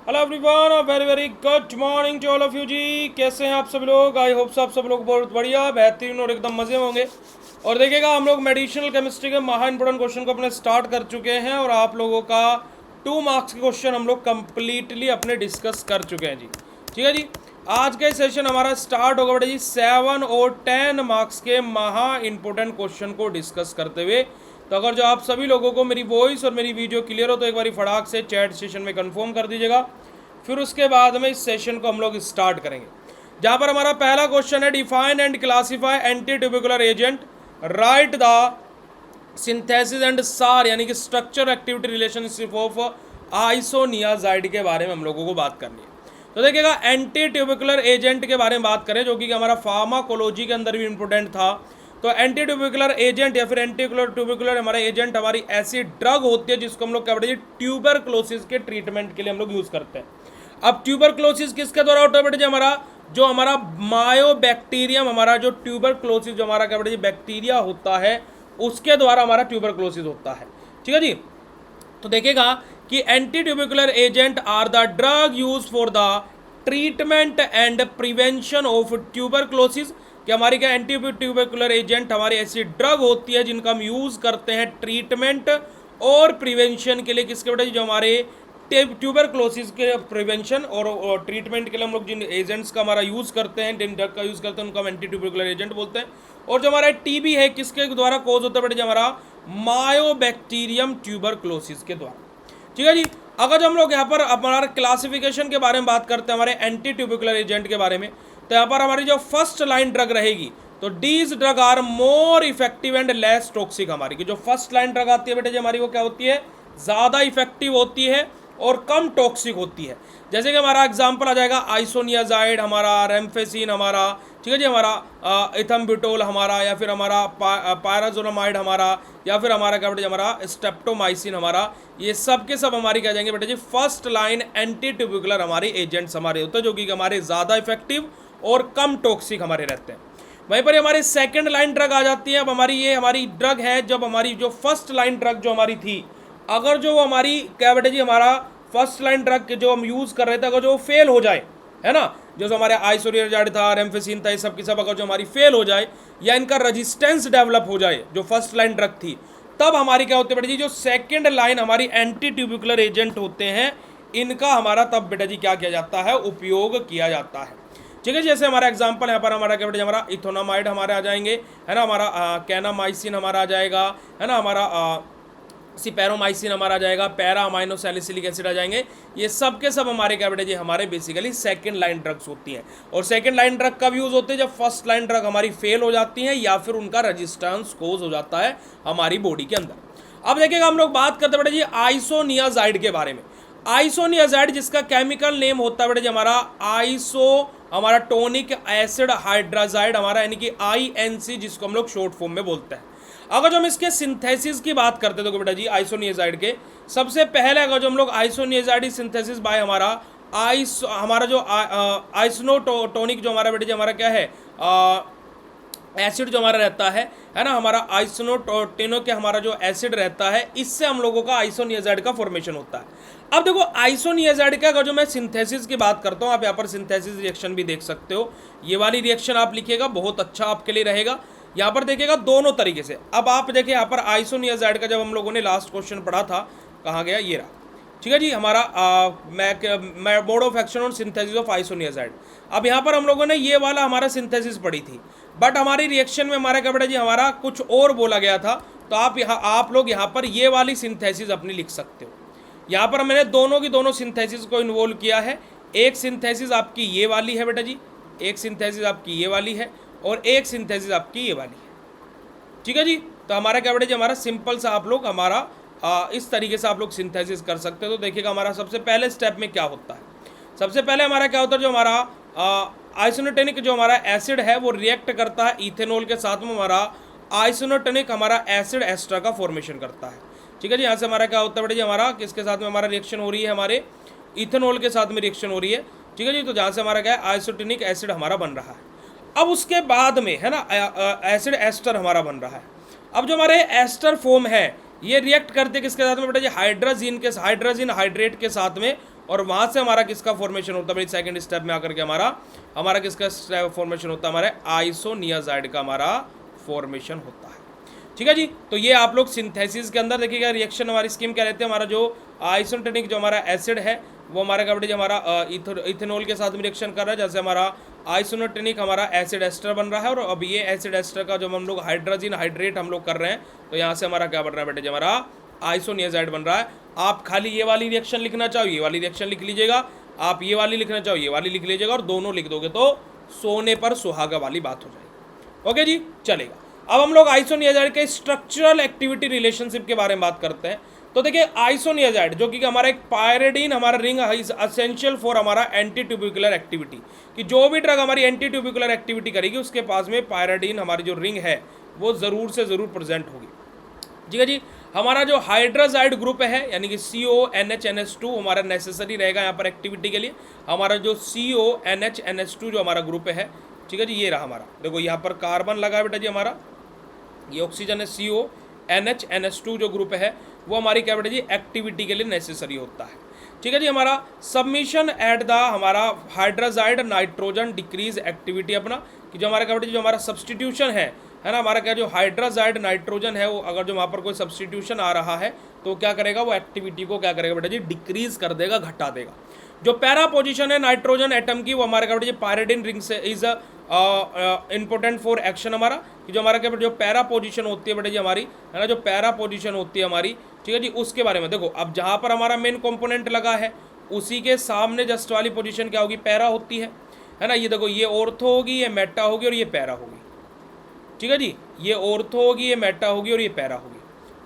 Hello everyone, very very good morning to all of you जी। कैसे हैं आप सब लोग? आई होप आप सब लोग बहुत बढ़िया, बेहतरीन और एकदम मज़े में होंगे। और देखिएगा, हम लोग मेडिसिनल केमिस्ट्री के महा इंपॉर्टेंट क्वेश्चन को अपने स्टार्ट कर चुके हैं और आप लोगों का 2 मार्क्स के क्वेश्चन हम लोग कंप्लीटली अपने डिस्कस कर चुके हैं जी। ठीक है जी, आज का सेशन हमारा स्टार्ट होगा बेटा जी 7 और 10 मार्क्स के महा इंपॉर्टेंट क्वेश्चन को डिस्कस करते हुए। तो अगर जो आप सभी लोगों को मेरी वॉइस और मेरी वीडियो क्लियर हो तो एक बार फटाक से चैट सेशन में कंफर्म कर दीजिएगा। फिर उसके बाद में इस सेशन को हम लोग स्टार्ट करेंगे, जहां पर हमारा पहला क्वेश्चन है define and classify anti tubercular agent, write the synthesis and SAR यानी कि structure activity relationship of isoniazid के बारे में हम लोगों को बात करनी है। तो देखिएगा, एंटी ट्यूबिकुलर एजेंट के बारे में बात करें जो कि हमारा फार्माकोलॉजी के अंदर भी इंपॉर्टेंट था। तो एंटी ट्यूबिकुलर एजेंट या फिर एंटी ट्यूबिकुलर हमारा एजेंट हमारी ऐसी ड्रग होती है जिसको हम लोग क्या बोलते हैं, ट्यूबरक्लोसिस के ट्रीटमेंट के लिए हम लोग यूज करते हैं। अब ट्यूबरक्लोसिस किसके द्वारा होता है बेटा जी? हमारा मायोबैक्टीरियम, हमारा जो ट्यूबरक्लोसिस जो हमारा क्या बेटा जी बैक्टीरिया होता है उसके द्वारा हमारा ट्यूबरक्लोसिस होता है। ठीक है जी, तो देखिएगा कि anti tubercular agent are the drug use for the treatment and prevention of tuberculosis. कि हमारी क्या एंटी ट्यूबरकुलर एजेंट हमारी ऐसी ड्रग होती है जिनका हम यूज करते हैं ट्रीटमेंट और प्रिवेंशन के लिए। किसके बेटा? जो हमारे ट्यूबरक्लोसिस के प्रिवेंशन और ट्रीटमेंट के लिए हम लोग जिन एजेंट्स का हमारा यूज करते हैं, जिन ड्रग का यूज करते हैं, उनको हम एंटी ट्यूबरकुलर एजेंट बोलते हैं। और जो हमारा टीबी है किसके द्वारा कोज होता है बेटा? जो हमारा मायोबैक्टीरियम ट्यूबरक्लोसिस के द्वारा। ठीक है जी, अगर जो हम लोग यहाँ पर हमारा क्लासिफिकेशन के बारे में बात करते हैं हमारे एंटी ट्यूबिकुलर एजेंट के बारे में, तो यहाँ पर हमारी जो फर्स्ट लाइन ड्रग रहेगी तो these drug are more effective and less toxic. हमारी की जो फर्स्ट लाइन ड्रग आती है बेटे जी हमारी वो क्या होती है? ज़्यादा इफेक्टिव होती है और कम टॉक्सिक होती है। जैसे कि हमारा एग्जांपल आ जाएगा आइसोनियाजाइड, हमारा रेम्फेसिन हमारा, ठीक है जी, हमारा इथम्ब्यूटोल हमारा, या फिर हमारा पायराजोलामाइड हमारा, या फिर हमारा क्या बेटे हमारा स्टेप्टोमाइसिन हमारा, ये सब के सब हमारी क्या जाएंगे बेटे जी फर्स्ट लाइन एंटी ट्यूबिकुलर हमारे एजेंट्स हमारे होते हैं जो कि हमारे ज़्यादा इफेक्टिव और कम टॉक्सिक हमारे रहते हैं। वहीं पर हमारी सेकंड लाइन ड्रग आ जाती है। अब हमारी ड्रग है, जब हमारी जो फर्स्ट लाइन ड्रग जो हमारी थी, अगर जो हमारी क्या बेटे जी हमारा फर्स्ट लाइन ड्रग जो हम यूज़ कर रहे थे अगर जो फेल हो जाए, है ना, जो हमारे आइसोनियाजाइड था, रेम्फेसिन था, ये सब की सब अगर जो हमारी फेल हो जाए या इनका रेजिस्टेंस डेवलप हो जाए जो फर्स्ट लाइन ड्रग थी, तब हमारी क्या होती है बेटा जी जो सेकेंड लाइन हमारी एंटी ट्यूबिकुलर एजेंट होते हैं इनका हमारा तब बेटा जी क्या किया जाता है? उपयोग किया जाता है। ठीक है, जैसे हमारा एग्जांपल यहाँ पर हमारा क्या बेटा हमारा इथोनामाइड हमारे आ जाएंगे, है ना, हमारा कैनामाइसिन हमारा आ जाएगा, है ना, हमारा सिपेरोमाइसिन हमारा आ जाएगा, पैरा अमाइनो सैलिसिलिक एसिड आ जाएंगे। ये सब के सब हमारे क्या बेटे जी हमारे बेसिकली सेकंड लाइन ड्रग्स होती हैं। और सेकंड लाइन ड्रग कब यूज होते हैं? जब फर्स्ट लाइन ड्रग हमारी फेल हो जाती है या फिर उनका रेजिस्टेंस कोज हो जाता है हमारी बॉडी के अंदर। अब देखिएगा, हम लोग बात करते हैं बेटे जी आइसोनियाजाइड के बारे में। आइसोनियाजाइड जिसका केमिकल नेम होता है बेटे जी हमारा हमारा टोनिक एसिड हाइड्राजाइड हमारा, यानी कि INC, जिसको हम लोग शॉर्ट फॉर्म में बोलते हैं। अगर जो हम इसके सिंथेसिस की बात करते हैं तो बेटा जी आइसोनियाजाइड के सबसे पहले अगर जो हम लोग आइसोनियाजाइड सिंथेसिस बाय हमारा जो आइसोटोनिक जो हमारा बेटा जी हमारा क्या है एसिड जो हमारा रहता है ना, हमारा आइसोटोनिक के हमारा जो एसिड रहता है, इससे हम लोगों का आइसोनियाजाइड का फॉर्मेशन होता है। अब देखो, आइसोनियाजाइड का अगर जो मैं सिंथेसिस की बात करता हूँ, आप यहाँ पर सिंथेसिस रिएक्शन भी देख सकते हो। ये वाली रिएक्शन आप लिखिएगा, बहुत अच्छा आपके लिए रहेगा। यहाँ पर देखिएगा दोनों तरीके से। अब आप देखिए यहाँ पर आइसोनियाजाइड का जब हम लोगों ने लास्ट क्वेश्चन पढ़ा था, कहाँ गया, ये रहा। ठीक है जी, हमारा मोड ऑफ एक्शन और सिंथेसिस ऑफ आइसोनियाजाइड। अब यहाँ पर हम लोगों ने ये वाला हमारा सिंथेसिस पढ़ी थी, बट हमारी रिएक्शन में हमारा क्या बेटा जी हमारा कुछ और बोला गया था। तो आप लोग यहाँ पर ये वाली सिंथेसिस अपनी लिख सकते हो। यहाँ पर मैंने दोनों की दोनों सिंथेसिस को इन्वॉल्व किया है। एक सिंथेसिस आपकी ये वाली है बेटा जी, एक सिंथेसिस आपकी ये वाली है, और एक सिंथेसिस आपकी ये वाली है। ठीक है जी, तो हमारा क्या बेटा जी हमारा सिंपल सा आप लोग हमारा इस तरीके से आप लोग सिंथेसिस कर सकते हो। तो देखिएगा हमारा सबसे पहले स्टेप में क्या होता है। सबसे पहले हमारा क्या होता है, जो हमारा आइसोटोनिक जो हमारा एसिड है वो रिएक्ट करता है इथेनॉल के साथ में, हमारा आइसोटोनिक हमारा एसिड एस्टर का फॉर्मेशन करता है। ठीक है जी, यहाँ से हमारा क्या होता है बेटा जी हमारा किसके साथ में हमारा रिएक्शन हो रही है? हमारे इथेनॉल के साथ में रिएक्शन हो रही है। ठीक है जी, तो जहाँ से हमारा क्या है आइसोटोनिक एसिड हमारा बन रहा है। अब उसके बाद में है ना एसिड एस्टर हमारा बन रहा है। अब जो हमारे एस्टर फॉर्म है ये रिएक्ट करते किसके साथ में बेटा जी? हाइड्रोजन हाइड्रेट के साथ में, और वहाँ से हमारा किसका फॉर्मेशन होता है भाई, सेकंड स्टेप में आकर के हमारा किसका फॉर्मेशन होता है, हमारे आइसोनियाजाइड का हमारा फॉर्मेशन होता है। ठीक है जी। तो ये आप लोग सिंथेसिस के अंदर देखिएगा रिएक्शन हमारी स्कीम क्या रहती है, हमारा जो आइसोटोनिक जो हमारा एसिड है वो हमारा क्या बेटे हमारा इथेनॉल के साथ में रिएक्शन कर रहा है, जैसे हमारा आइसोटोनिक हमारा एसिड एस्टर बन रहा है, और अब ये एसिड एस्टर का जो हम लोग हाइड्रोजन हाइड्रेट हम लोग कर रहे हैं, तो यहाँ से हमारा क्या बन रहा है बेटे, हमारा आइसोनियाजाइड बन रहा है। आप खाली ये वाली रिएक्शन लिखना चाहो ये वाली रिएक्शन लिख लीजिएगा, आप ये वाली लिखना चाहो ये वाली लिख लीजिएगा, और दोनों लिख दोगे तो सोने पर सुहागा वाली बात हो जाएगी। ओके जी, चलेगा। अब हम लोग आइसोनियाजाइड के स्ट्रक्चरल एक्टिविटी रिलेशनशिप के बारे में बात करते हैं। तो देखिए आइसोनियाजाइड जो कि हमारा एक पायरिडीन हमारा रिंग इज असेंशियल फॉर हमारा एंटी ट्यूबिकुलर एक्टिविटी, कि जो भी ड्रग हमारी एंटी ट्यूबिकुलर एक्टिविटी करेगी उसके पास में पायरिडीन हमारी जो रिंग है वो ज़रूर से ज़रूर प्रेजेंट होगी। ठीक है जी। हमारा जो हाइड्राजाइड ग्रुप है यानी कि CONHNH2 हमारा नेसेसरी रहेगा यहाँ पर एक्टिविटी के लिए। हमारा जो CONHNH2 जो हमारा ग्रुप है, ठीक है जी, ये रहा हमारा, देखो यहाँ पर कार्बन लगा है बेटा जी, हमारा ये ऑक्सीजन है, CONHNH2 जो ग्रुप है वो हमारी क्या बेटा जी एक्टिविटी के लिए नेसेसरी होता है। ठीक है जी। हमारा सबमिशन एट द हमारा हाइड्राजाइड नाइट्रोजन डिक्रीज एक्टिविटी अपना, कि जो हमारा क्या बेटा जो हमारा सब्सटीट्यूशन है ना, हमारा क्या जो हाइड्राजाइड नाइट्रोजन है वो अगर जो वहाँ पर कोई सब्सटीट्यूशन आ रहा है तो क्या करेगा, वो एक्टिविटी को क्या करेगा बेटा जी डिक्रीज कर देगा, घटा देगा। जो पैरा पोजीशन है नाइट्रोजन एटम की वो हमारा क्या बेटा जी पायरिडीन रिंग से इज इंपॉर्टेंट फॉर एक्शन हमारा, कि जो हमारा क्या बेटा जो पैरा पोजीशन होती है बेटा जी हमारी, है ना, जो पैरा पोजीशन होती है हमारी, ठीक है जी, उसके बारे में देखो। अब जहाँ पर हमारा मेन कंपोनेंट लगा है उसी के सामने जस्ट वाली पोजीशन क्या होगी, पैरा होती है ना। ये देखो ये ऑर्थो होगी, ये मेटा होगी और ये पैरा होगी। ठीक है जी, ये ऑर्थो होगी, ये मेटा होगी और ये पैरा होगी।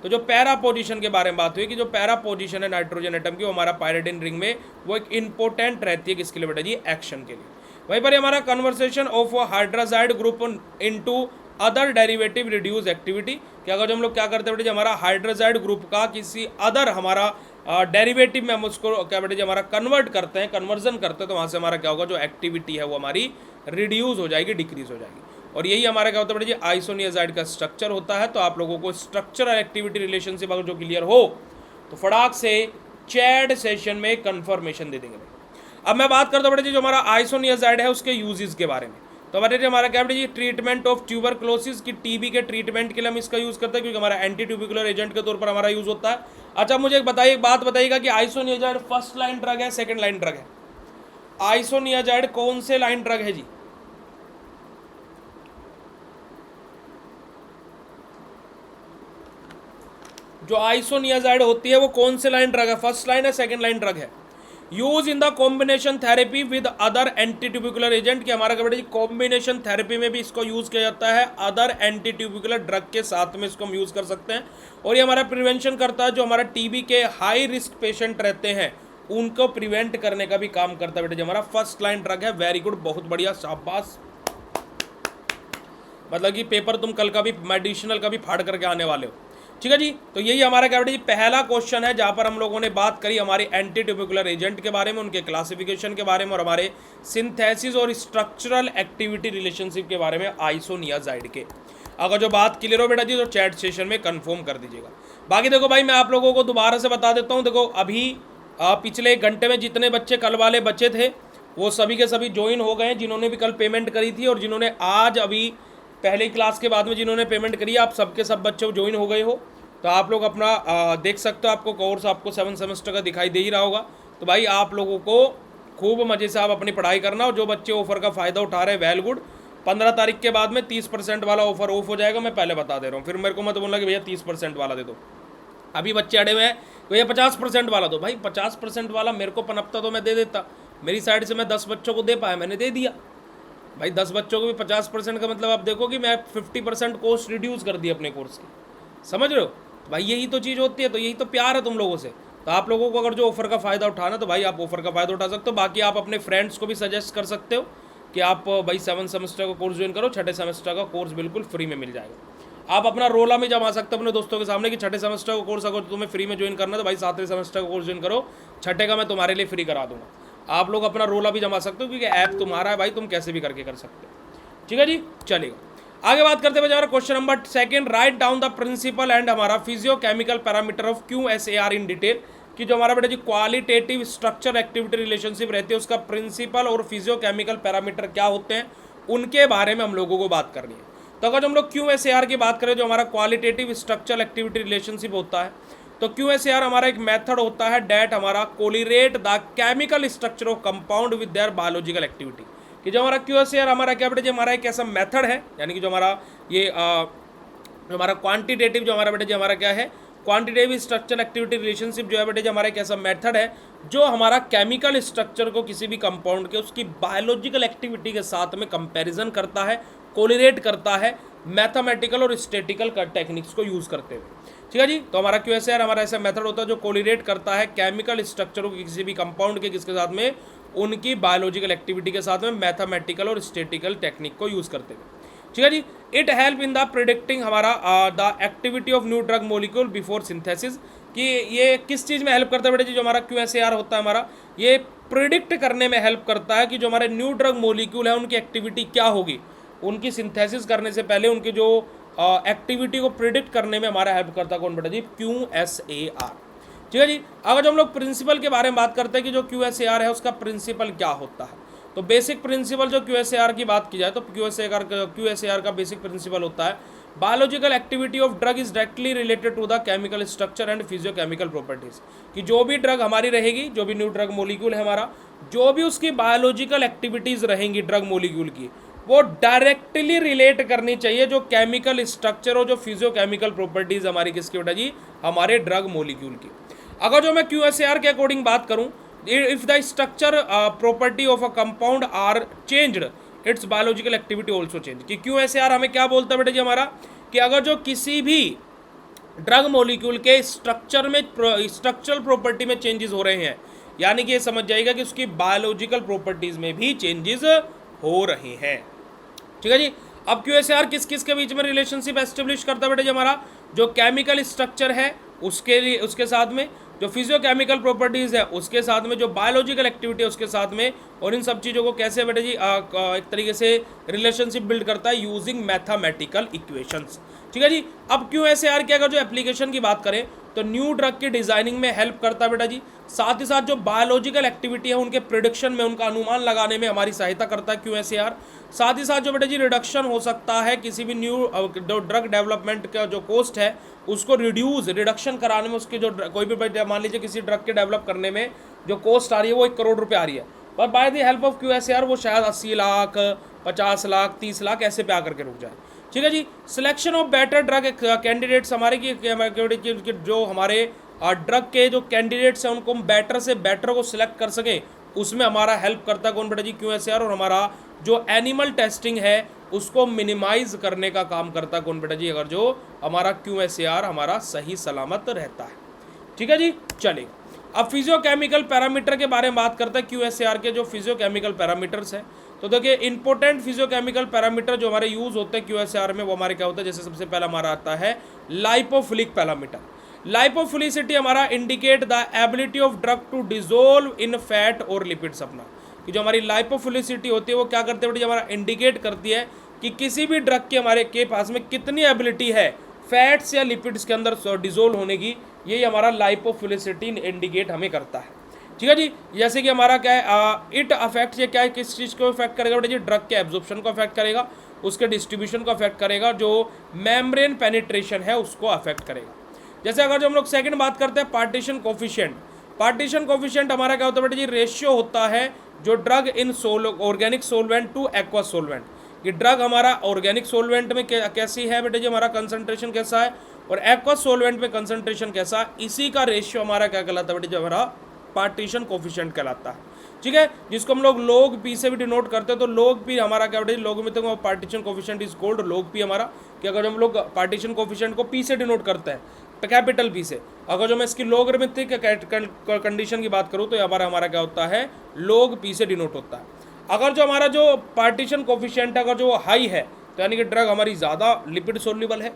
तो जो पैरा पोजीशन के बारे में बात हुई कि जो पैरा पोजीशन है नाइट्रोजन एटम की वो हमारा पायरिडीन रिंग में वो एक इंपॉर्टेंट रहती है किसके लिए बेटा जी, एक्शन के लिए। वहीं पर हमारा conversation of hydrazide group into other derivative reduce activity, कि अगर जो हम लोग क्या करते हैं बेटा जी हमारा हाइड्राजाइड ग्रुप का किसी अदर हमारा डेरिवेटिव में हम उसको क्या बेटा जी हमारा कन्वर्ट करते हैं, कन्वर्जन करते हैं, तो वहाँ से हमारा क्या होगा, जो एक्टिविटी है वो हमारी रिड्यूस हो जाएगी, डिक्रीज हो जाएगी। और यही हमारा क्या होता है बेटा जी आइसोनियाजाइड का स्ट्रक्चर होता है। तो आप लोगों को स्ट्रक्चरल एक्टिविटी रिलेशनशिप अगर जो क्लियर हो तो फटाक से चैट सेशन में कंफर्मेशन दे देंगे। अब मैं बात करता हूँ बेटा जी जो हमारा आइसोनियाजाइड है उसके यूजेस के बारे में। तो बेटा जी हमारा क्या बेटा जी ट्रीटमेंट ऑफ ट्यूबरक्लोसिस की टीबी के ट्रीटमेंट के लिए हम इसका यूज़ करते हैं, क्योंकि हमारा एंटी ट्यूबिकुलर एजेंट के तौर पर हमारा यूज़ होता है। अच्छा मुझे एक बात बताइएगा कि आइसोनियाजाइड फर्स्ट लाइन ड्रग है सेकेंड लाइन ड्रग है? आइसोनियाजाइड कौन से लाइन ड्रग है जी? जो आइसोनियाजाइड होती है वो कौन से लाइन ड्रग है, फर्स्ट लाइन है सेकंड लाइन ड्रग है? Use in the combination therapy with other anti tubercular agent, कि हमारा क्या बेटा जी कॉम्बिनेशन थेरेपी में भी इसको यूज किया जाता है, अदर एंटी ट्यूबिकुलर ड्रग के साथ में इसको हम यूज कर सकते हैं। और ये हमारा प्रिवेंशन करता है, जो हमारा टीबी के हाई रिस्क पेशेंट रहते हैं उनको प्रिवेंट करने का भी काम करता है बेटा जी हमारा फर्स्ट लाइन ड्रग है। वेरी गुड, बहुत बढ़िया, शाबाश। मतलब कि पेपर तुम कल का भी मेडिसिनल का भी फाड़ करके आने वाले हो। ठीक है जी। तो यही हमारा क्या बेटा जी पहला क्वेश्चन है जहाँ पर हम लोगों ने बात करी हमारी एंटी ट्यूबिकुलर एजेंट के बारे में, उनके क्लासिफिकेशन के बारे में और हमारे सिंथेसिस और स्ट्रक्चरल एक्टिविटी रिलेशनशिप के बारे में आइसोनियाजाइड के। अगर जो बात क्लियर हो बेटा जी तो चैट सेशन में कंफर्म कर दीजिएगा। बाकी देखो भाई मैं आप लोगों को दोबारा से बता देता हूँ। देखो अभी पिछले 1 घंटे में जितने बच्चे कल वाले बच्चे थे वो सभी के सभी ज्वाइन हो गए, जिन्होंने भी कल पेमेंट करी थी और जिन्होंने आज अभी पहले क्लास के बाद में जिन्होंने पेमेंट करी, आप सबके सब बच्चे ज्वाइन हो गए हो। तो आप लोग अपना देख सकते हो, आपको कोर्स आपको 7 सेमेस्टर का दिखाई दे ही रहा होगा। तो भाई आप लोगों को खूब मज़े से आप अपनी पढ़ाई करना, और जो बच्चे ऑफर का फ़ायदा उठा रहे हैं वेल गुड। 15 तारीख के बाद में 30% वाला ऑफर ऑफ हो जाएगा, मैं पहले बता दे रहा हूँ। फिर मेरे को मत बोलना कि भैया 30% वाला दे दो। अभी बच्चे अड़े हुए हैं भैया 50% वाला दो। भाई 50% वाला मेरे को पनपता तो मैं दे देता, मेरी साइड से मैं 10 बच्चों को दे पाया, मैंने दे दिया। भाई 10 बच्चों को भी 50% का मतलब आप देखो कि मैं 50% कॉस्ट रिड्यूस कर दी अपने कोर्स की, समझ रहे हो? तो भाई यही तो चीज़ होती है, तो यही तो प्यार है तुम लोगों से। तो आप लोगों को अगर जो ऑफर का फ़ायदा उठाना तो भाई आप ऑफर का फ़ायदा उठा सकते हो। बाकी आप अपने फ्रेंड्स को भी सजेस्ट कर सकते हो कि आप भाई 7 सेमेस्टर का कोर्स ज्वाइन करो, 6ठे सेमेस्टर का कोर्स बिल्कुल फ्री में मिल जाएगा। आप अपना रोला में जमा सकते हो अपने दोस्तों के सामने कि 6ठे सेमेस्टर का कोर्स अगर तुम्हें फ्री में ज्वाइन करना है तो भाई 7वें सेमेस्टर का कोर्स ज्वाइन करो, 6ठे का मैं तुम्हारे लिए फ्री करा दूंगा। आप लोग अपना रोला भी जमा सकते हो क्योंकि ऐप तुम्हारा है भाई, तुम कैसे भी करके कर सकते हो। ठीक है जी, चलेगा आगे बात करते हुए हमारा question number 2, write down the principle and हमारा physicochemical parameter of QSAR in detail. कि जो हमारा बेटा जी क्वालिटेटिव स्ट्रक्चर एक्टिविटी रिलेशनशिप रहती है उसका प्रिंसिपल और फिजियोकेमिकल पैरामीटर क्या होते हैं उनके बारे में हम लोगों को बात करनी है। तो अगर हम लोग QSAR की बात करें जो हमारा क्वालिटेटिव स्ट्रक्चर एक्टिविटी रिलेशनशिप होता है, तो QSAR हमारा एक मेथड होता है डेट हमारा correlate the chemical structure of compound with their biological activity. कि जो हमारा QSAR हमारा क्या बेटा जी हमारा एक ऐसा मेथड है, यानी कि जो हमारा ये जो हमारा क्वांटिटेटिव जो हमारा बेटा जी हमारा क्या है क्वांटिटेटिव स्ट्रक्चर एक्टिविटी रिलेशनशिप जो है बेटे जो हमारा एक ऐसा मेथड है जो हमारा केमिकल स्ट्रक्चर को किसी भी कंपाउंड के उसकी बायोलॉजिकल एक्टिविटी के साथ में कंपैरिजन करता है, कोरिलेट करता है मैथमेटिकल और स्टैटिकल टेक्निक्स को यूज़ करते हुए। ठीक है जी, तो हमारा QSAR हमारा ऐसा मेथड होता है जो कोरिलेट करता है केमिकल स्ट्रक्चर को किसी भी कंपाउंड के किसके साथ में उनकी बायोलॉजिकल एक्टिविटी के साथ में मैथमेटिकल और स्टैटिकल टेक्निक को यूज़ करते हुए। ठीक है जी, it help in the predicting हमारा the activity of new drug molecule before synthesis. कि ये किस चीज़ में हेल्प करता है बेटे जी जो हमारा QSAR होता है हमारा ये प्रिडिक्ट करने में हेल्प करता है कि जो हमारे न्यू ड्रग मोलिक्यूल है उनकी एक्टिविटी क्या होगी, उनकी सिंथेसिस करने से पहले उनकी जो एक्टिविटी को प्रिडिक्ट करने में हमारा हेल्प करता है कौन बेटा जी QSAR। ठीक है जी, अगर जो हम लोग प्रिंसिपल के बारे में बात करते हैं कि जो QSAR है उसका प्रिंसिपल क्या होता है, तो बेसिक प्रिंसिपल जो QSAR की बात की जाए तो QSAR का बेसिक प्रिंसिपल होता है biological activity of drug is directly related to the chemical structure and physicochemical properties. कि जो भी ड्रग हमारी रहेगी, जो भी न्यू ड्रग मोलिक्यूल है हमारा, जो भी उसकी बायोलॉजिकल एक्टिविटीज रहेंगी ड्रग मोलिक्यूल की, वो डायरेक्टली रिलेट करनी चाहिए जो केमिकल स्ट्रक्चर और जो फिजियोकेमिकल प्रॉपर्टीज हमारी किसकी बेटा जी हमारे ड्रग मोलिक्यूल की। अगर जो मैं QSAR के अकॉर्डिंग बात करूं, if the structure property of a compound are changed its biological activity also change। कि QSAR हमें क्या बोलता है बेटे जी हमारा कि अगर जो किसी भी ड्रग मॉलिक्यूल के स्ट्रक्चरल प्रॉपर्टी में चेंजेस हो रहे हैं, यानी कि ये समझ जाएगा कि उसकी बायोलॉजिकल प्रॉपर्टीज में भी चेंजेस हो रहे हैं। ठीक है जी, अब QSAR किस किस के बीच में रिलेशनशिप एस्टेब्लिश करता है बेटे जी हमारा जो केमिकल स्ट्रक्चर है उसके लिए उसके साथ में, जो फिजियोकेमिकल प्रॉपर्टीज़ है उसके साथ में, जो बायोलॉजिकल एक्टिविटी है उसके साथ में, और इन सब चीज़ों को कैसे बेटे जी एक तरीके से रिलेशनशिप बिल्ड करता है यूजिंग मैथमेटिकल इक्वेशंस। ठीक है जी, अब QSAR की अगर जो एप्लीकेशन की बात करें तो न्यू ड्रग की डिज़ाइनिंग में हेल्प करता है बेटा जी, साथ ही साथ जो बायोलॉजिकल एक्टिविटी है उनके प्रिडिक्शन में, उनका अनुमान लगाने में हमारी सहायता करता है QSAR। साथ ही साथ जो बेटा जी रिडक्शन हो सकता है किसी भी न्यू जो ड्रग डेवलपमेंट का जो कॉस्ट है उसको रिडक्शन कराने में, उसके जो कोई भी मान लीजिए किसी ड्रग के डेवलप करने में जो कॉस्ट आ रही है वो 1 करोड़ रुपये आ रही है, पर by the help of QSAR वो शायद 80 लाख 50 लाख 30 लाख ऐसे पे आकर के रुक जाए। ठीक है जी, selection of better drug candidates हमारे की जो हमारे ड्रग के जो कैंडिडेट्स हैं उनको हम बेटर से बेटर को सिलेक्ट कर सकें उसमें हमारा हेल्प करता है कौन बेटा जी QSAR। और हमारा जो एनिमल टेस्टिंग है उसको मिनिमाइज करने का काम करता है कौन बेटा जी अगर जो हमारा QSAR हमारा सही सलामत रहता है। ठीक है जी, चलिए अब फिजियोकेमिकल पैरामीटर के बारे में बात करते हैं। QSAR के जो फिजियोकेमिकल पैरामीटर्स हैं, तो देखिए इंपॉर्टेंट फिजियोकेमिकल पैरामीटर जो हमारे यूज़ होते हैं QSAR में वो हमारे क्या होता है, जैसे सबसे पहला हमारा आता है लाइपोफिलिक पैरामीटर। लाइपोफिलिसिटी हमारा indicate the ability of drug to dissolve in fat और लिपिड्स। अपना कि जो हमारी लाइपोफिलिसिटी होती है वो क्या करते हैं बेटे हमारा इंडिकेट करती है कि किसी भी ड्रग के हमारे के पास में कितनी एबिलिटी है फैट्स या लिपिड्स के अंदर डिजोल्व होने की, यही हमारा लाइपोफिलिसिटी इंडिकेट हमें करता है। ठीक है जी, जैसे कि हमारा क्या है इट अफेक्ट, ये क्या है किस चीज़ को इफेक्ट करेगा बेटे जी ड्रग के एब्जॉर्प्शन को अफेक्ट करेगा, उसके डिस्ट्रीब्यूशन को अफेक्ट करेगा, जो मेम्ब्रेन पेनिट्रेशन है उसको अफेक्ट करेगा। जैसे अगर जो हम लोग सेकंड बात करते हैं पार्टीशन कोफिशिएंट, पार्टीशन कोफिशिएंट हमारा क्या होता है बेटे जी रेशियो होता है जो drug in organic solvent to aqua solvent. कि ड्रग हमारा ऑर्गेनिक सोलवेंट में कैसी है बेटे जी हमारा कंसंट्रेशन कैसा है और एक्वा सोलवेंट में कंसंट्रेशन कैसा है, इसी का रेशियो हमारा क्या कहलाता है बेटे जी हमारा पार्टीशन कोफिशिएंट कहलाता है। ठीक है, जिसको हम लोग log P से भी डिनोट करते हैं, तो log P हमारा क्या बेटे लॉग में तो partition coefficient is called log P हमारा। कि अगर हम लोग पार्टीशन कोफिशिएंट को P से डिनोट करते हैं कैपिटल P से, अगर जो मैं इसकी लॉगरिथमिक कंडीशन की बात करूँ तो हमारा क्या होता है log P से डिनोट होता है। अगर जो हमारा जो पार्टीशन कोफिशिएंट अगर जो हाई है तो यानी कि ड्रग हमारी ज़्यादा लिपिड सोल्यूबल है,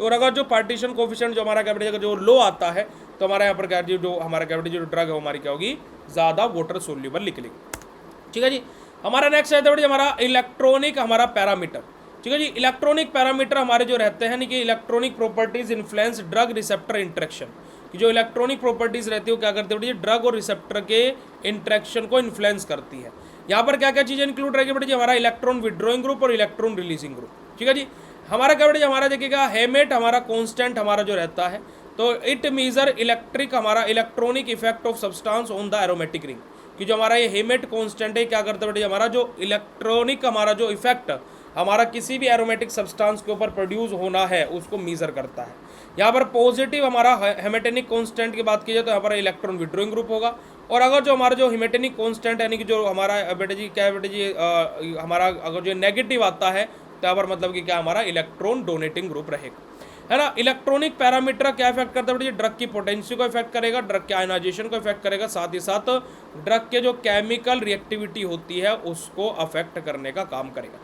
और अगर जो पार्टीशन कोफिशिएंट जो हमारा क्या बेटे जो लो आता है तो हमारा यहाँ पर क्या जो हमारा क्या बेटे जो ड्रग है हमारी क्या होगी ज़्यादा वाटर सोल्यूबल निकलेगी। ठीक है जी, हमारा नेक्स्ट रहता है बेटे हमारा इलेक्ट्रॉनिक हमारा पैरामीटर। ठीक है जी, इलेक्ट्रॉनिक पैरामीटर हमारे जो रहते हैं यानी कि electronic properties influence drug receptor interaction. कि जो इलेक्ट्रॉनिक प्रॉपर्टीज़ रहती है वो क्या करती है बेटा जी, ड्रग और रिसेप्टर के इंट्रैक्शन को इन्फ्लुएंस करती है। यहाँ पर क्या क्या चीज़ें इंक्लूड रहेगी बेटा जी, हमारा इलेक्ट्रॉन विड्रॉइंग ग्रुप और इलेक्ट्रॉन रिलीजिंग ग्रुप। ठीक है जी, हमारा क्या बेटा जी, हमारा देखिएगा हेमेट हमारा कॉन्स्टेंट हमारा जो रहता है, तो इट मेजर इलेक्ट्रिक हमारा electronic effect of substance on the aromatic ring, कि जो हमारा ये हेमेट कॉन्स्टेंट है क्या करता है बेटा जी, हमारा जो इलेक्ट्रॉनिक हमारा जो इफेक्ट हमारा किसी भी एरोमेटिक सब्सटेंस के ऊपर प्रोड्यूस होना है उसको मेजर करता है। यहाँ पर पॉजिटिव हमारा हेमेटेनिक कांस्टेंट की बात की जाए तो यहाँ पर इलेक्ट्रॉन विड्रॉइंग ग्रुप होगा, और अगर जो हमारा जो हेमेटेनिक कांस्टेंट यानी कि जो हमारा बेटा जी क्या है बेटा जी हमारा अगर जो नेगेटिव आता है तो यहाँ पर मतलब कि क्या हमारा इलेक्ट्रॉन डोनेटिंग ग्रुप रहेगा, है ना। इलेक्ट्रॉनिक पैरामीटर क्या इफेक्ट करता है बेटा जी, ड्रग की पोटेंशियल को इफेक्ट करेगा, ड्रग के आयनाइजेशन को इफेक्ट करेगा, साथ ही साथ ड्रग के जो केमिकल रिएक्टिविटी होती है उसको अफेक्ट करने का काम करेगा।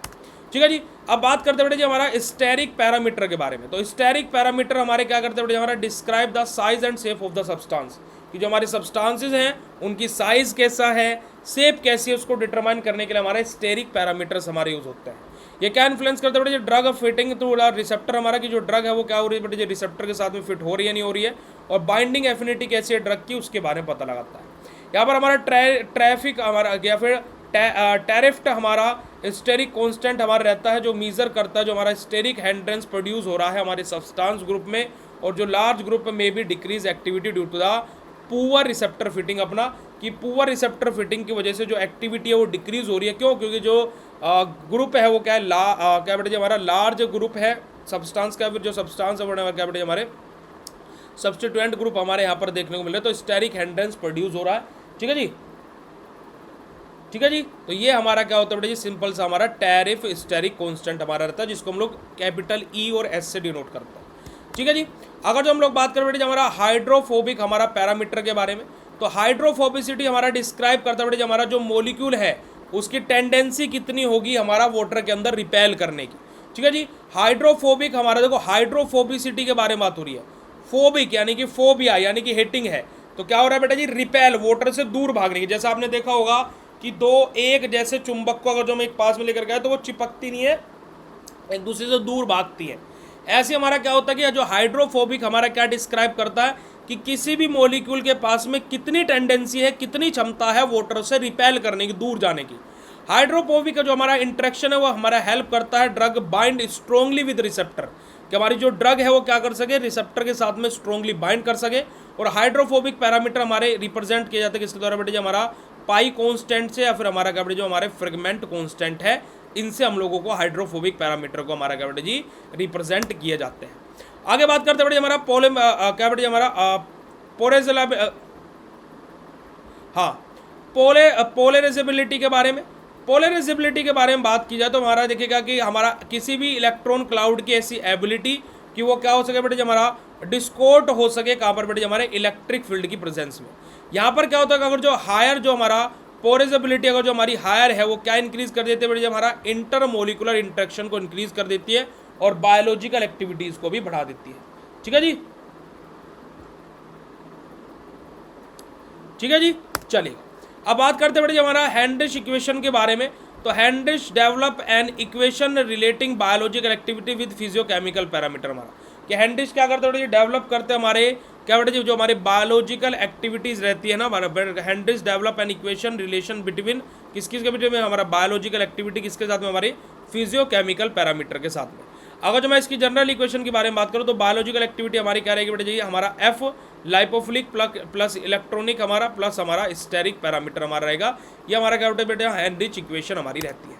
ठीक है जी, अब बात करते हैं बेटा जी हमारा स्टेरिक पैरामीटर के बारे में। तो स्टेरिक पैरामीटर हमारे क्या करते हैं बेटा जी, हमारा describe the size and shape of the substance, कि जो हमारे सब्सटेंसेस हैं उनकी साइज कैसा है, शेप कैसी है, उसको डिटरमाइन करने के लिए हमारे स्टेरिक पैरामीटर्स हमारे यूज होते हैं। ये क्या इन्फ्लुएंस करते हैं बेटा जी, ड्रग फिटिंग थ्रू रिसेप्टर, हमारा की जो ड्रग है वो क्या हो रही है बेटा जी, रिसेप्टर के साथ में फिट हो रही है नहीं हो रही है, और बाइंडिंग एफिनिटी कैसी है ड्रग की उसके बारे में पता लगाता है। यहाँ पर हमारा ट्रैफिक हमारा या फिर टैरिफ्ट हमारा स्टेरिक कांस्टेंट हमारा रहता है, जो मेजर करता है जो हमारा स्टेरिक हैंड्रेंस प्रोड्यूस हो रहा है हमारे सब्सटेंस ग्रुप में, और जो लार्ज ग्रुप में भी decrease activity due to the poor receptor fitting, अपना कि पुअर रिसेप्टर फिटिंग की वजह से जो एक्टिविटी है वो डिक्रीज हो रही है। क्यों? क्योंकि जो ग्रुप है वो क्या है क्या बेटा जी हमारा लार्ज ग्रुप है सब्सटेंस का, फिर जो सब्सटेंस है वो क्या बेटा जी हमारे सब्स्टिट्यूएंट ग्रुप हमारे यहाँ पर देखने को मिल रहे हैं, तो स्टेरिक हैंड्रेंस प्रोड्यूस हो रहा है। ठीक है जी, ठीक है जी, तो ये हमारा क्या होता है बेटा जी, सिंपल सा हमारा टैरिफ स्टेरिक कांस्टेंट हमारा रहता है, जिसको हम लोग कैपिटल ई और एस से डिनोट करते हैं। ठीक है जी, अगर जो हम लोग बात करें बेटा जी हमारा हाइड्रोफोबिक हमारा पैरामीटर के बारे में, तो हाइड्रोफोबिसिटी हमारा डिस्क्राइब करता है बेटा जी हमारा जो मॉलिक्यूल है उसकी टेंडेंसी कितनी होगी हमारा वाटर के अंदर रिपेल करने की। ठीक है जी, हाइड्रोफोबिक हमारा देखो हाइड्रोफोबिसिटी के बारे में बात हो रही है, फोबिक यानी कि फोबिया यानी कि हेटिंग है, तो क्या हो रहा है बेटा जी, रिपेल वाटर से दूर भागने की। जैसा आपने देखा होगा कि दो एक जैसे चुंबक को अगर जो हम एक पास में लेकर गए तो वो चिपकती नहीं है, एक दूसरे से दूर भागती है। ऐसे हमारा क्या होता है कि जो हाइड्रोफोबिक हमारा क्या डिस्क्राइब करता है कि किसी भी मॉलिक्यूल के पास में कितनी टेंडेंसी है, कितनी क्षमता है वाटर से रिपेल करने की, दूर जाने की। हाइड्रोफोबिक का जो हमारा इंट्रैक्शन है वो हमारा हेल्प करता है drug bind strongly with receptor, कि हमारी जो ड्रग है वो क्या कर सके, रिसेप्टर के साथ में स्ट्रोंगली बाइंड कर सके। और हाइड्रोफोबिक पैरामीटर हमारे रिप्रेजेंट किए जाते हैं किसके द्वारा बेटे जी, हमारा पाई कांस्टेंट से, या फिर हमारा क्या बेटे जो हमारे फ्रेगमेंट कांस्टेंट है, इनसे हम लोगों को हाइड्रोफोबिक पैरामीटर को हमारा क्या बेटे जी रिप्रेजेंट किए जाते हैं। आगे बात करते हैं बेटे हमारा क्या बेटे हमारा पोलराइजेबिलिटी के बारे में। पोलराइजेबिलिटी के बारे में बात की जाए तो हमारा देखिएगा कि हमारा किसी भी इलेक्ट्रॉन क्लाउड की ऐसी एबिलिटी कि वो क्या हो सके बेटे जो हमारा डिस्कोर्ट हो सके, कहाँ पर बेटे हमारे इलेक्ट्रिक फील्ड की प्रेजेंस में। यहाँ पर क्या होता है कि अगर जो हायर जो हमारा पोलराइजेबिलिटी अगर जो हमारी हायर है वो क्या इंक्रीज कर देती है बेटे, हमारा इंटरमोलिकुलर इंट्रैक्शन को इंक्रीज कर देती है और बायोलॉजिकल एक्टिविटीज को भी बढ़ा देती है। ठीक है जी, ठीक है जी, चलिए अब बात करते हैं बेटे हमारा हेनरिच इक्वेशन के बारे में। तो Henrich develop an equation relating biological activity with physicochemical parameter. हमारा कि हेनरिच क्या करते हैं, डेवलप करते हैं हमारे क्या बेटे जो हमारे बायोलॉजिकल एक्टिविटीज रहती है ना, हमारा Heinrich develop an equation relation between किस के बीच में, हमारा बायोलॉजिकल एक्टिविटी किसके साथ में, हमारे फिजियोकेमिकल पैरामीटर के साथ में। अगर जो मैं इसकी जनरल इक्वेशन के बारे में बात करूँ तो बायोलॉजिकल एक्टिविटी हमारी क्या रहेगी बेटे जी, हमारा एफ लाइपोफिलिक प्लस इलेक्ट्रॉनिक हमारा प्लस हमारा स्टेरिक पैरामीटर हमारा रहेगा। ये हमारा क्या बेटे हेनरिच इक्वेशन हमारी रहती है।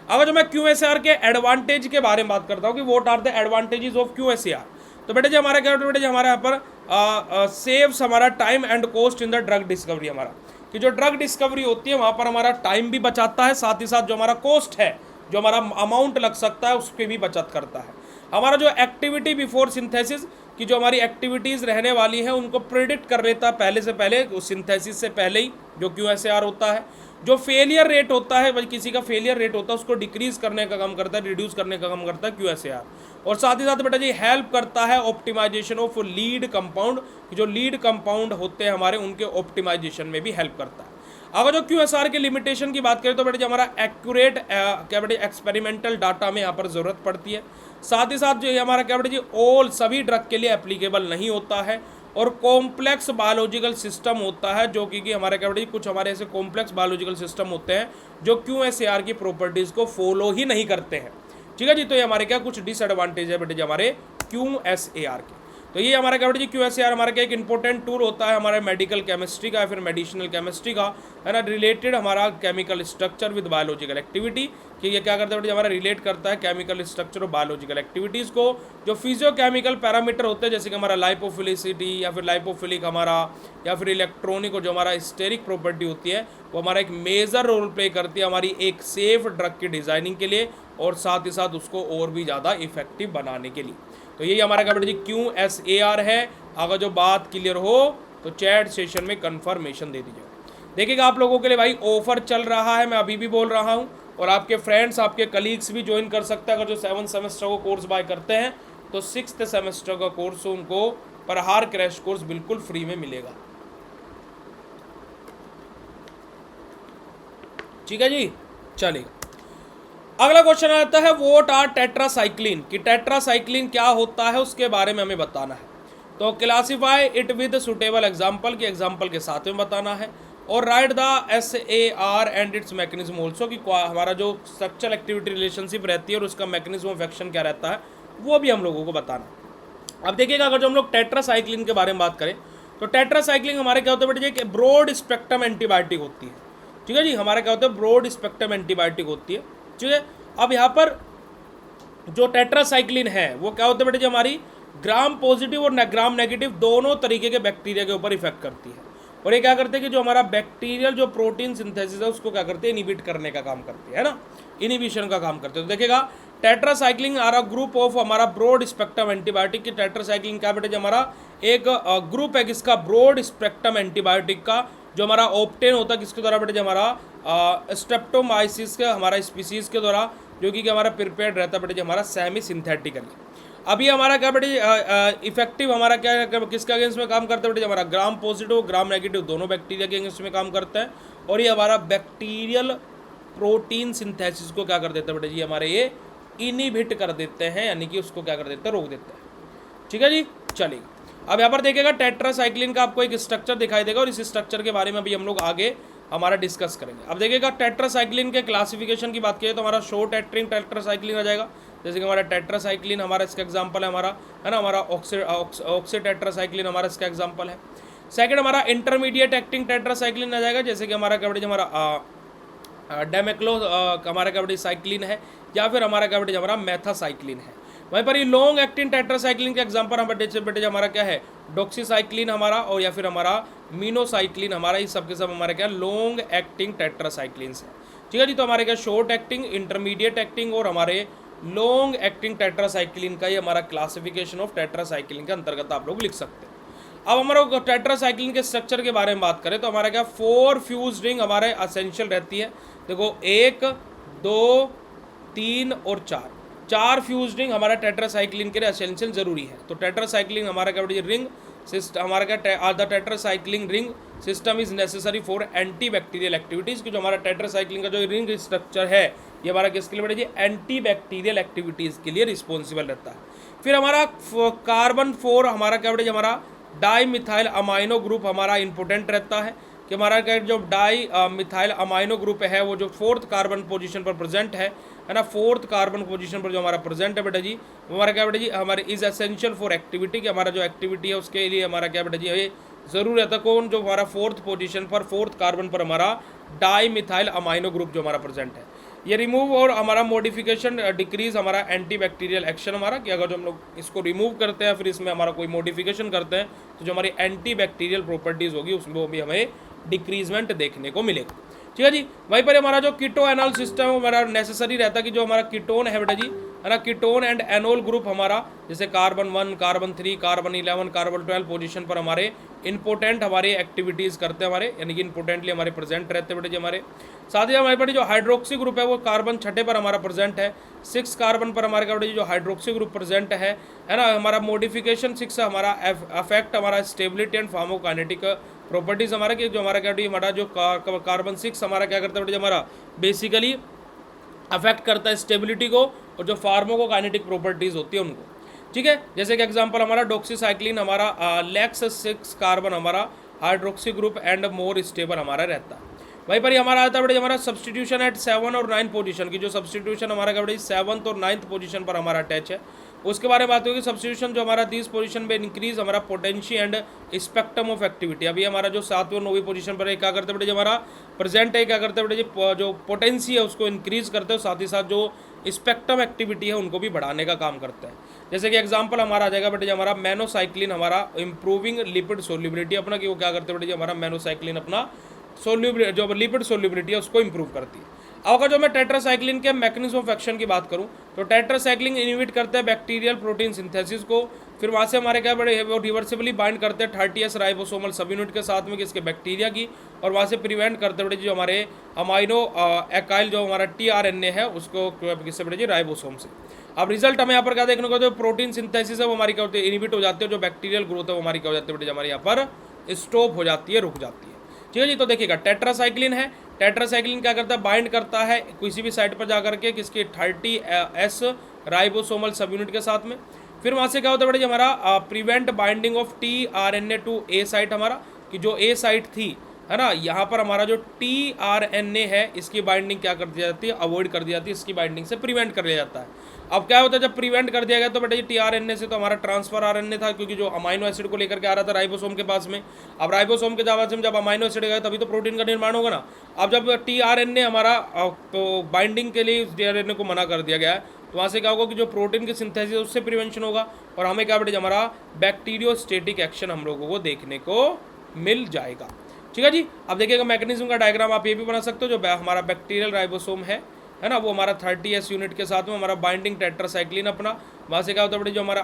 अगर जो मैं QSAR के एडवांटेज के बारे में बात करता हूँ कि what are the advantages of QSAR, तो बेटे जी हमारा क्या बेटे जी हमारा यहाँ पर सेव्स हमारा time and cost in the drug discovery. हमारा कि जो ड्रग डिस्कवरी होती है वहाँ पर हमारा टाइम भी बचाता है, साथ ही साथ जो हमारा कॉस्ट है, जो हमारा अमाउंट लग सकता है उसकी भी बचत करता है। हमारा जो एक्टिविटी बिफोर सिंथेसिस की जो हमारी एक्टिविटीज़ रहने वाली है उनको प्रिडिक्ट कर लेता है पहले से पहले, उस सिंथेसिस से पहले ही, जो QSAR होता है। जो फेलियर रेट होता है, भाई किसी का फेलियर रेट होता है उसको डिक्रीज करने का काम करता है, रिड्यूस करने का काम करता है QSAR। और साथ ही साथ बेटा जी हेल्प करता है ऑप्टिमाइजेशन ऑफ लीड कंपाउंड, जो लीड कंपाउंड होते हैं हमारे उनके ऑप्टिमाइजेशन में भी हेल्प करता है। अगर जो QSAR के लिमिटेशन की बात करें तो बेटे जी हमारा एक्यूरेट क्या बेटे एक्सपेरिमेंटल डाटा में यहाँ पर ज़रूरत पड़ती है। साथ ही साथ जो हमारा क्या बेटे जी ऑल सभी ड्रग के लिए एप्लीकेबल नहीं होता है, और कॉम्प्लेक्स बायोलॉजिकल सिस्टम होता है, जो कि हमारे क्या बेटे कुछ हमारे ऐसे कॉम्प्लेक्स बायोलॉजिकल सिस्टम होते हैं जो QSAR की प्रॉपर्टीज़ को फॉलो ही नहीं करते हैं। ठीक है जी, तो ये हमारे क्या कुछ डिसएडवांटेज है बेटे जी हमारे QSAR के। तो ये हमारा क्या बेटे जी QSAR हमारा क्या एक इंपॉर्टेंट टूल होता है हमारे मेडिकल केमिस्ट्री का या फिर मेडिसिनल केमिस्ट्री का, है ना, रिलेटेड हमारा chemical structure with biological activity, कि ये क्या करता है बेटे हमारा रिलेट करता है केमिकल स्ट्रक्चर और बायोलॉजिकल एक्टिविटीज़ को। जो फिजियोकेमिकल पैरामीटर होते हैं जैसे कि हमारा लाइपोफिलिसिटी या फिर लाइपोफिलिक हमारा या फिर इलेक्ट्रॉनिक और जो हमारा स्टेरिक प्रॉपर्टी होती है, वो हमारा एक मेजर रोल प्ले करती है हमारी एक सेफ ड्रग की डिज़ाइनिंग के लिए और साथ ही साथ उसको और भी ज़्यादा इफेक्टिव बनाने के लिए। तो यही हमारा क्या बेटे जी QSAR है। अगर जो बात क्लियर हो तो चैट सेशन में कंफर्मेशन दे दीजिए। देखिएगा आप लोगों के लिए भाई ऑफर चल रहा है, मैं अभी भी बोल रहा हूँ, और आपके फ्रेंड्स आपके कलीग्स भी ज्वाइन कर सकते हैं। अगर जो 7 सेमेस्टर का कोर्स बाय करते हैं तो 6th सेमेस्टर का कोर्स उनको प्रहार क्रैश कोर्स बिल्कुल फ्री में मिलेगा। ठीक है जी, चलिए अगला क्वेश्चन आता है व्हाट आर टेट्रासाइक्लिन, कि टेट्रासाइक्लिन क्या होता है उसके बारे में हमें बताना है। तो classify it with suitable example, की एग्जाम्पल के साथ में बताना है, और right the SAR and it's mechanism also, कि हमारा जो स्ट्रक्चरल एक्टिविटी रिलेशनशिप रहती है और उसका मैकेनिज्म ऑफ एक्शन क्या रहता है वो भी हम लोगों को बताना। अब देखिएगा अगर जो हम लोग टेट्रासाइक्लिन के बारे में बात करें तो टेट्रासाइक्लिन हमारे क्या होता है बेटे जी ब्रॉड स्पेक्ट्रम एंटीबायोटिक होती है। ठीक है जी, हमारा क्या होता है ब्रॉड स्पेक्ट्रम एंटीबायोटिक होती है। ठीक है, अब यहाँ पर जो टेट्रासाइक्लिन है वो क्या होता है बेटे जी हमारी ग्राम पॉजिटिव और ग्राम नेगेटिव दोनों तरीके के बैक्टीरिया के ऊपर इफेक्ट करती है, और ये क्या करते हैं कि जो हमारा बैक्टीरियल जो प्रोटीन सिंथेसिस है उसको क्या करते हैं इनिबिट करने का काम करती है ना, इनिबिशन का काम करते हैं। तो देखिएगा tetracycline are a group of हमारा ब्रॉड स्पेक्ट्रम एंटीबायोटिक, की टेट्रासाइक्लिन क्या बेटे जी हमारा एक ग्रुप है किसका ब्रॉड स्पेक्ट्रम एंटीबायोटिक का, जो हमारा ऑप्टेन होता है किसके द्वारा बेटे जी हमारा स्ट्रेप्टोमाइसिस के हमारा स्पीसीज के द्वारा, जो कि हमारा प्रिपेयर्ड रहता है बेटे जी हमारा सेमी सिंथेटिकली। अभी हमारा क्या बेटे इफेक्टिव हमारा क्या किसके अगेंस्ट में काम करता है बेटे हमारा ग्राम पॉजिटिव ग्राम नेगेटिव दोनों बैक्टीरिया के अगेंस्ट में काम करता है, और ये हमारा बैक्टीरियल प्रोटीन सिंथेसिस को क्या कर देता है बेटे जी हमारे ये इनिबिट कर देते हैं, यानी कि उसको क्या कर देते हैं रोक देते हैं। ठीक है जी, चलिए अब यहाँ पर देखिएगा टेट्रासाइक्लिन का आपको एक स्ट्रक्चर दिखाई देगा और इस स्ट्रक्चर के बारे में अभी हम लोग आगे हमारा डिस्कस करेंगे। अब देखिएगा टेट्रासाइक्लिन के क्लासिफिकेशन की बात करें तो हमारा शॉर्ट एक्टिंग टेट्रासाइक्लिन आ जाएगा, जैसे कि हमारा टेट्रासाइक्लिन हमारा इसका एग्जांपल है हमारा, है ना, हमारा ऑक्सी टेट्रासाइक्लिन हमारा इसका एग्जांपल है। सेकंड हमारा इंटरमीडिएट एक्टिंग टेट्रासाइक्लिन आ जाएगा, जैसे कि हमारा क्या बेटे हमारा डेमेक्लो हमारा क्या बेटे साइक्लिन है, या फिर हमारा क्या बेटे हमारा मेथासाइक्लिन है। वहीं पर ये लॉन्ग एक्टिंग टेट्रासाइक्लिन का एग्जांपल हमारे बेटे हमारा क्या है डॉक्सीसाइक्लिन हमारा, और या फिर हमारा मीनोसाइक्लिन हमारा, ये सब के सब हमारे क्या लॉन्ग एक्टिंग टेट्रासाइक्लिन्स है। ठीक है जी, तो हमारे क्या शॉर्ट एक्टिंग इंटरमीडिएट एक्टिंग और हमारे लॉन्ग एक्टिंग टेट्रासाइक्लिन का ये हमारा क्लासिफिकेशन ऑफ टेट्रासाइक्लिन के अंतर्गत आप लोग लिख सकते हैं। अब हमारा टेट्रासाइक्लिन के स्ट्रक्चर के बारे में बात करें तो हमारा क्या 4 फ्यूज रिंग हमारे असेंशियल रहती है। देखो 1 2 3 और 4 फ्यूज रिंग हमारा टेट्रासाइक्लिन के लिए असेंशियल जरूरी है। तो टेट्रासाइक्लिन हमारा क्या रिंग सिस्टम हमारा क्या the tetracycline ring system is necessary for anti bacterial activities, की जो हमारा टेट्रासाइक्लिन का जो रिंग स्ट्रक्चर है ये हमारा किसके लिए बेटे जी एंटी बैक्टीरियल एक्टिविटीज़ के लिए रिस्पॉन्सिबल रहता है। फिर हमारा कार्बन 4 हमारा क्या बेटे हमारा डाई मिथाइल अमाइनो ग्रुप हमारा इंपॉर्टेंट रहता है, कि हमारा क्या जो डाई मिथाइल अमाइनो ग्रुप है वो जो 4th कार्बन पोजीशन पर प्रेजेंट है ना, 4th कार्बन पोजीशन पर जो हमारा प्रेजेंट है बेटा जी वो हमारा क्या बेटा जी हमारे इज एसेंशियल फॉर एक्टिविटी, कि हमारा जो एक्टिविटी है उसके लिए हमारा क्या बेटा जी ये जरूर रहता है कौन जो हमारा 4th पोजीशन पर 4th कार्बन पर हमारा डाई मिथाइल अमाइनो ग्रुप जो हमारा प्रेजेंट है। ये रिमूव और हमारा मॉडिफिकेशन डिक्रीज हमारा एंटी बैक्टीरियल एक्शन हमारा, कि अगर जो हम लोग इसको रिमूव करते हैं फिर इसमें हमारा कोई मॉडिफिकेशन करते हैं तो जो हमारी एंटी बैक्टीरियल प्रॉपर्टीज़ होगी उसमें वो भी हमें डिक्रीजमेंट देखने को मिलेगा। ठीक है जी, वहीं पर हमारा जो कीटो एनॉल सिस्टम है हमारा नेसेसरी रहता है, कि जो हमारा कीटोन है बेटा जी है ना, कीटोन एंड एनोल ग्रुप हमारा जैसे carbon 1 carbon 3 carbon 11 carbon 12 position पर हमारे इंपॉर्टेंट हमारे एक्टिविटीज़ करते हैं हमारे, यानी कि इंपॉर्टेंटली हमारे प्रेजेंट रहते हैं बेटे जी हमारे। साथ ही हमारे पास जो हाइड्रोक्सी ग्रुप है वो कार्बन 6 पर हमारा प्रेजेंट है, 6 कार्बन पर हमारे क्या बेटे जो हाइड्रोक्सी ग्रुप प्रेजेंट है ना, हमारा मॉडिफिकेशन 6 हमारा अफेक्ट हमारा स्टेबिलिटी एंड फार्माकोकाइनेटिक प्रॉपर्टीज़ हमारा, कि जो हमारा क्या हमारा जो कार्बन 6 हमारा क्या करता है बेटे हमारा बेसिकली अफेक्ट करता है स्टेबिलिटी को और जो फार्माकोकाइनेटिक प्रॉपर्टीज़ होती है उनको। ठीक है। जैसे कि एग्जांपल हमारा डॉक्सीसाइक्लिन हमारा लेक्स 6 कार्बन हमारा hydroxy group and more stable हमारा रहता है। वहीं पर ही हमारा आता है हमारा सब्सटीट्यूशन एट 7 और 9 पोजीशन की, जो सब्सटीट्यूशन हमारा क्या 7th और 9th पोजीशन पर हमारा अटैच है, उसके बारे में बात होगी। सब्सटीट्यूशन जो हमारा 30 पोजीशन में इंक्रीज हमारा potential and spectrum of activity. अभी हमारा जो 7वीं और 9वीं पोजीशन पर है क्या करते हैं हमारा प्रेजेंट है, क्या करते हैं जो पोटेंसी है उसको इंक्रीज करते हो, साथ ही साथ जो स्पेक्ट्रम एक्टिविटी है उनको भी बढ़ाने का काम करता है। जैसे कि एग्जांपल हमारा आ जाएगा बेटे हमारा मेनोसाइक्लिन हमारा इंप्रूविंग लिपिड सोल्यूबिलिटी अपना, कि वो क्या करते हैं बेटे हमारा मेनोसाइक्लिन अपना सोल्यूबिलिटी जो लिपिड सोल्यूबिलिटी है उसको इंप्रूव करती है। अब अगर जो मैं टेट्रासाइक्लिन के मैकेनिज्म ऑफ एक्शन की बात करूं तो टेट्रासाइक्लिन इनहिबिट करते हैं बैक्टीरियल प्रोटीन सिंथेसिस को, फिर वहाँ से हमारे क्या बड़े वो रिवर्सिबली बाइंड करते हैं 30s राइबोसोमल सब यूनिट के साथ में किसके बैक्टीरिया की, और वहाँ से प्रिवेंट करते बड़े जो हमारे अमाइनो एकाइल जो हमारा tRNA है उसको किससे बड़े जी राइबोसोम से। अब रिजल्ट हमें यहाँ पर क्या देखने को, जो प्रोटीन सिंथेसिस है वो हमारी क्या होती है इनहिबिट हो जाती है, जो बैक्टीरियल ग्रोथ है वो हमारी क्या हो जाती है हमारे यहाँ पर स्टॉप हो जाती है, रुक जाती है। ठीक है जी। तो देखिएगा टेट्रासाइक्लिन है, टेट्रासाइक्लिन क्या करता है बाइंड करता है किसी भी साइट पर जाकर के किसकी 30s राइबोसोमल सब यूनिट के साथ में, फिर वहाँ से क्या होता है बड़े हमारा prevent binding of tRNA to A site हमारा, कि जो ए साइट थी है ना, यहाँ पर हमारा जो tRNA है इसकी बाइंडिंग क्या कर दी जाती है अवॉइड कर दी जाती है, इसकी बाइंडिंग से प्रिवेंट कर लिया जाता है। अब क्या होता है जब प्रिवेंट कर दिया गया तो बेटा ये tRNA से तो हमारा ट्रांसफर RNA था, क्योंकि जो अमाइनो एसिड को लेकर के आ रहा था राइबोसोम के पास में। अब राइबोसोम के पास में जब अमाइनो एसिड गया तभी तो प्रोटीन का निर्माण होगा ना। अब जब tRNA हमारा तो बाइंडिंग के लिए tRNA को मना कर दिया गया है, तो वहाँ से क्या होगा कि जो प्रोटीन की सिंथेसिस उससे प्रिवेंशन होगा, और हमें क्या बेटे हमारा बैक्टीरियोस्टेटिक एक्शन हम लोगों को देखने को मिल जाएगा। ठीक है जी। अब देखिएगा मैकेनिज्म का डायग्राम आप ये भी बना सकते हो, जो हमारा बैक्टीरियल राइबोसोम है ना, वो हमारा 30s यूनिट के साथ में हमारा बाइंडिंग टेट्रासाइक्लिन अपना, वहाँ से क्या होता है बड़ी जो हमारा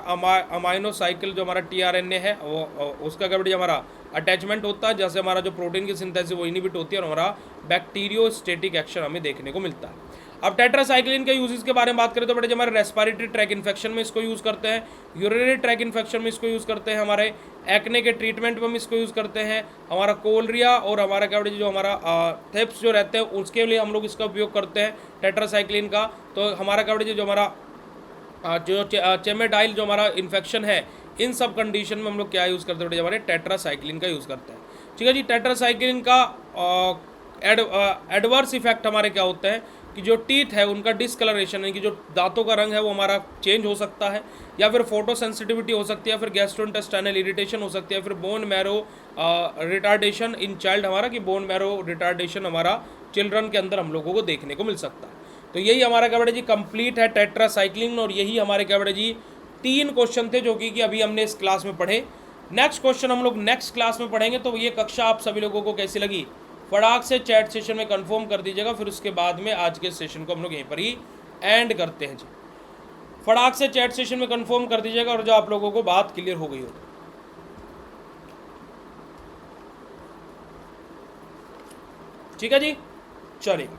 अमाइनो साइकिल जो हमारा tRNA है वो उसका क्या बड़ी हमारा अटैचमेंट होता है, जैसे हमारा जो प्रोटीन की सिंथेसिस वो इनहिबिट होती है और हमारा बैक्टीरियोस्टेटिक एक्शन हमें देखने को मिलता है। अब टेट्रासाइक्लिन के यूजेस के बारे में बात करें तो बेटे जो हमारे रेस्पिरेटरी ट्रैक इन्फेक्शन में इसको यूज़ करते हैं, यूरिनरी ट्रैक इन्फेक्शन में इसको यूज़ करते हैं, हमारे एक्ने के ट्रीटमेंट में हम इसको यूज़ करते हैं, हमारा कोलरिया और हमारा क्या बेटे जो हमारा थेप्स जो रहते हैं उसके लिए हम लोग इसका उपयोग करते हैं टेट्रासाइक्लिन का। तो हमारा क्या बेटे जो हमारा जो चेमेडाइल जो हमारा इन्फेक्शन है इन सब कंडीशन में हम लोग क्या यूज़ करते हैं हमारे टेट्रासाइक्लिन का यूज़ करते हैं। ठीक है जी। टेट्रासाइक्लिन का एडवर्स इफेक्ट हमारे क्या होते हैं कि जो टीथ है उनका डिसकलरेशन है, कि जो दांतों का रंग है वो हमारा चेंज हो सकता है, या फिर फोटो सेंसिटिविटी हो सकती है, फिर गैस्ट्रोइंटेस्टाइनल इरिटेशन हो सकती है, फिर bone marrow retardation in child हमारा, कि बोन मैरो रिटार्डेशन हमारा चिल्ड्रन के अंदर हम लोगों को देखने को मिल सकता है। तो यही हमारा क्या बेटा जी कंप्लीट है टेट्रासाइक्लिन, और यही हमारे क्या बेटा जी 3 क्वेश्चन थे जो कि अभी हमने इस क्लास में पढ़े। नेक्स्ट क्वेश्चन हम लोग नेक्स्ट क्लास में पढ़ेंगे। तो ये कक्षा आप सभी लोगों को कैसी लगी फटाक से चैट सेशन में कंफर्म कर दीजिएगा, फिर उसके बाद में आज के सेशन को हम लोग यहीं पर ही एंड करते हैं जी। फटाक से चैट सेशन में कंफर्म कर दीजिएगा और जो आप लोगों को बात क्लियर हो गई हो। ठीक है जी। चलिए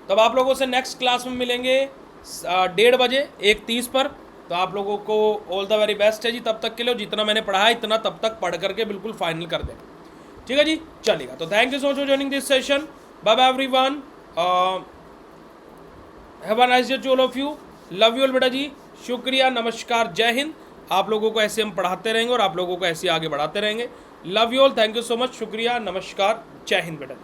तब आप लोगों से नेक्स्ट क्लास में मिलेंगे 1:30 बजे 1:30 पर। तो आप लोगों को ऑल द वेरी बेस्ट है जी। तब तक के लिए जितना मैंने पढ़ा है इतना तब तक पढ़ करके बिल्कुल फाइनल कर दें। ठीक है जी। चलेगा। तो thank you so much for joining this session. Bye bye everyone. Have a nice day to all of you. Love you all बेटा जी। शुक्रिया, नमस्कार, जय हिंद। आप लोगों को ऐसे हम पढ़ाते रहेंगे और आप लोगों को ऐसे आगे बढ़ाते रहेंगे। Love you all. Thank you so much. शुक्रिया, नमस्कार, जय हिंद बेटा।